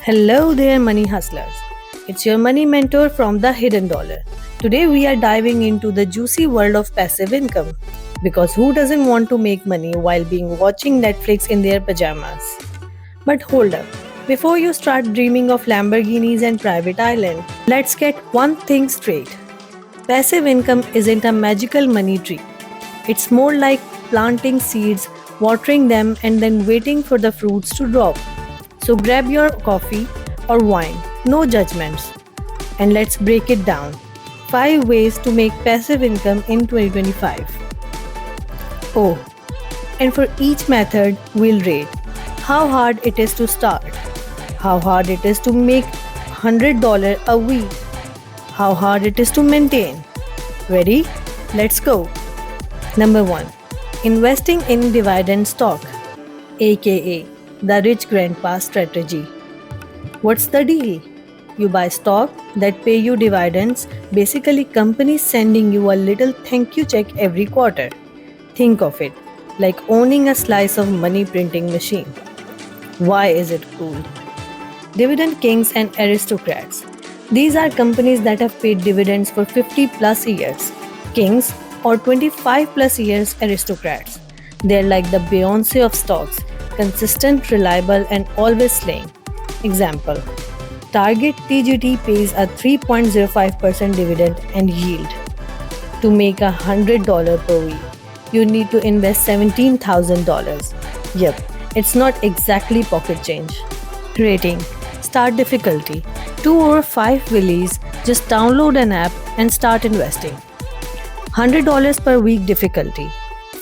Hello there, money hustlers. It's your money mentor from the Hidden Dollar. Today, we are diving into the juicy world of passive income. Because who doesn't want to make money while being watching Netflix in their pajamas? But hold up. Before you start dreaming of Lamborghinis and private island, let's get one thing straight. Passive income isn't a magical money tree. It's more like planting seeds, watering them, and then waiting for the fruits to drop. So grab your coffee or wine, no judgments, and let's break it down. 5 ways to make passive income in 2025. Oh, and for each method, we'll rate how hard it is to start, how hard it is to make $100 a week, how hard it is to maintain. Ready? Let's go. Number 1. Investing in dividend stock, aka the rich grandpa strategy. What's the deal? You buy stock that pay you dividends, basically companies sending you a little thank you check every quarter. Think of it like owning a slice of money printing machine. Why is it cool? Dividend kings and aristocrats. These are companies that have paid dividends for 50 plus years. Kings or 25 plus years aristocrats. They're like the Beyonce of stocks, consistent, reliable, and always slaying. Example: Target TGT pays a 3.05% dividend and yield. To make $100 per week, you need to invest $17,000. Yep, it's not exactly pocket change. Rating: Start difficulty 2 over 5 willies. Just download an app and start investing. $100 per week difficulty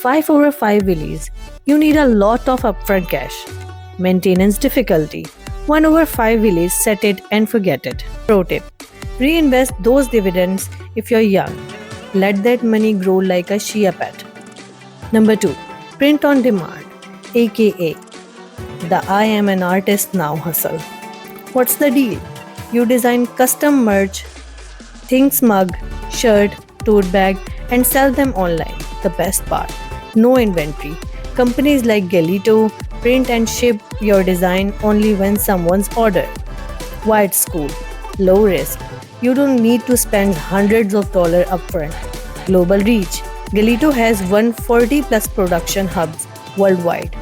5 over 5 willies. You need a lot of upfront cash. Maintenance difficulty 1 over 5 willies. Set it and forget it. Pro tip: Reinvest those dividends if you're young. Let that money grow like a Shia pet. Number 2. Print on demand, aka the I am an artist now hustle. What's the deal? You design custom merch, things mug, shirt, tote bag, and sell them online. The best part: no inventory. Companies like Galito print and ship your design only when someone's ordered. Why it's cool? Low risk. You don't need to spend hundreds of dollars upfront. Global reach. Galito has 140 plus production hubs worldwide.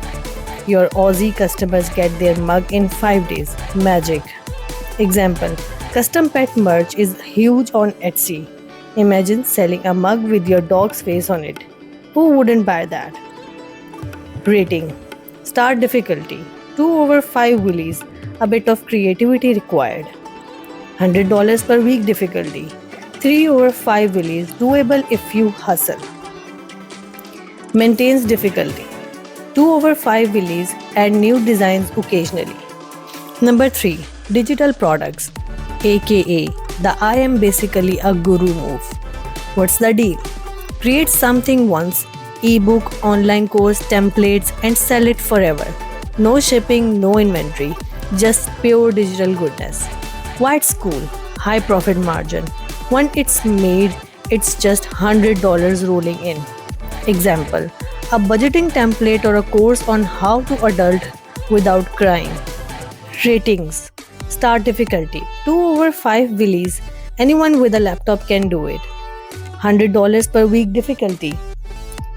Your Aussie customers get their mug in 5 days. Magic. Example: Custom pet merch is huge on Etsy. Imagine selling a mug with your dog's face on it. Who wouldn't buy that? Rating: Start difficulty 2 over 5 willies. A bit of creativity required. $100 per week difficulty 3 over 5 willies. Doable if you hustle. Maintains difficulty 2 over 5 willies. Add new designs occasionally. Number 3. Digital products, aka the I am basically a guru move. What's the deal? Create something once, ebook, online course, templates, and sell it forever. No shipping, no inventory, just pure digital goodness. Why it's cool? High profit margin. When it's made, it's just $100 rolling in. Example: a budgeting template or a course on how to adult without crying. Ratings: Start difficulty 2 over 5 willies. Anyone with a laptop can do it. $100 per week difficulty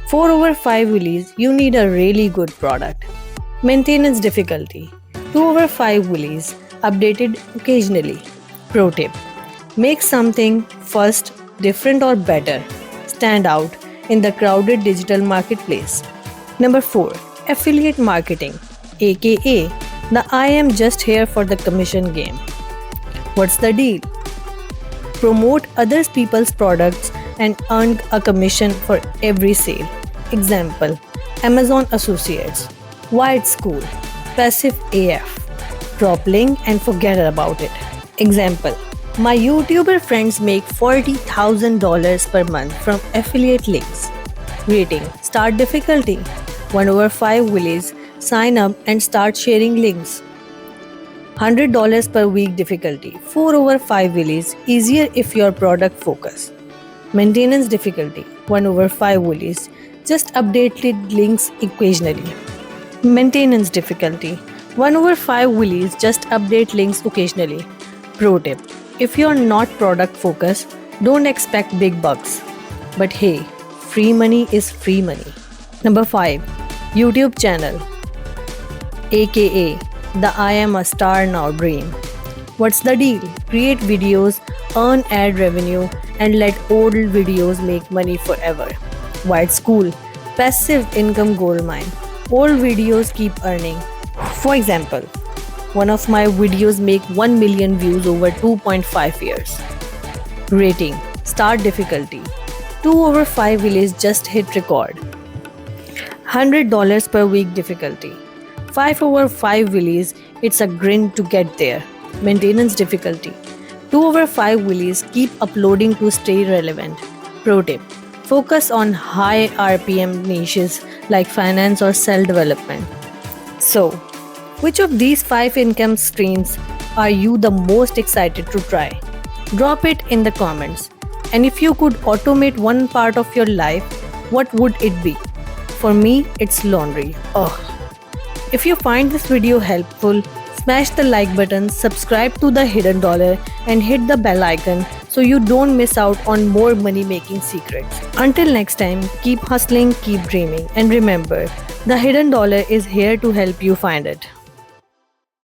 4 over 5 willies. You need a really good product. Maintenance difficulty 2 over 5 willies. Updated occasionally. Pro tip: Make something first, different or better. Stand out in the crowded digital marketplace. Number 4. Affiliate marketing, aka the I am just here for the commission game. What's the deal? Promote other people's products and earn a commission for every sale. Example: Amazon Associates. Why it's cool? Passive AF. Drop link and forget about it. Example: My YouTuber friends make $40,000 per month from affiliate links. Rating: Start difficulty 1 over 5 willies. Sign up and start sharing links. $100 per week difficulty 4 over 5 willies. Easier if your product focus. Maintenance difficulty 1 over 5 willies. Just updated links occasionally. Maintenance difficulty 1 over 5 willies just update links occasionally. Pro tip: if you're not product focused, don't expect big bucks. But hey, free money is free money. Number 5. YouTube channel, aka the I am a star now dream. What's the deal? Create videos, earn ad revenue, and let old videos make money forever. Why it's cool? Passive income gold mine. Old videos keep earning. For example, one of my videos make 1 million views over 2.5 years. Rating: start difficulty 2 over 5 village just hit record. $100 per week difficulty. 5 over 5 willies, it's a grin to get there. Maintenance difficulty 2 over 5 willies, keep uploading to stay relevant. Pro tip: focus on high RPM niches like finance or self development. So, which of these 5 income streams are you the most excited to try? Drop it in the comments. And if you could automate one part of your life, what would it be? For me, it's laundry. Ugh. If you find this video helpful, smash the like button, subscribe to The Hidden Dollar, and hit the bell icon so you don't miss out on more money making secrets. Until next time, keep hustling, keep dreaming, and remember, The Hidden Dollar is here to help you find it.